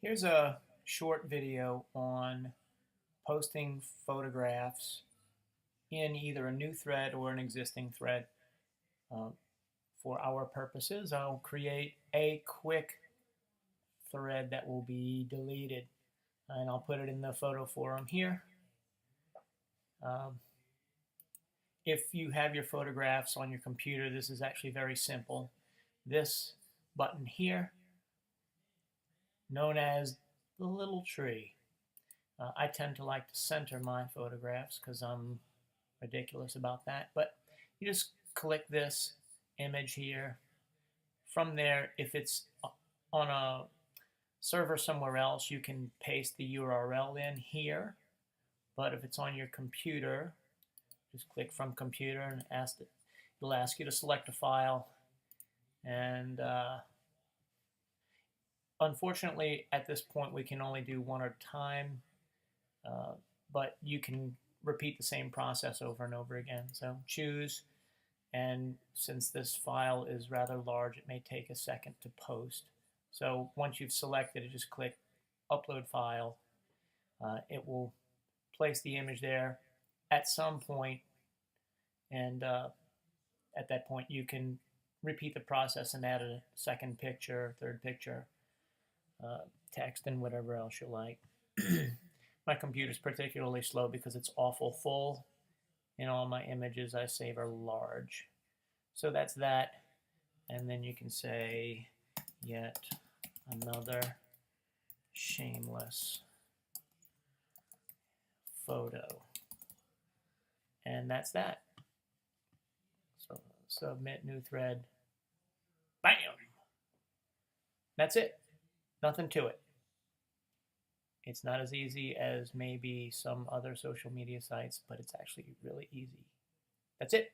Here's a short video on posting photographs in either a new thread or an existing thread. Um, for our purposes, I'll create a quick thread that will be deleted, and I'll put it in the photo forum here. If you have your photographs on your computer, this is actually very simple. This button here, known as the little tree. I tend to like to center my photographs because I'm ridiculous about that, but you just click this image here. From there, if it's on a server somewhere else, you can paste the URL in here, but if it's on your computer, just click from computer and it'll ask you to select a file, and unfortunately at this point we can only do one at a time, but you can repeat the same process over and over again. So choose, and since this file is rather large, it may take a second to post. So once you've selected it, just click upload file. It will place the image there at some point, and at that point you can repeat the process and add a second picture, third picture, text, and whatever else you like. My computer's particularly slow because it's awful full, and all my images I save are large. So that's that, and then you can say yet another shameless photo, and that's that. So submit new thread. Bam! That's it. Nothing to it. It's not as easy as maybe some other social media sites, but it's actually really easy. That's it.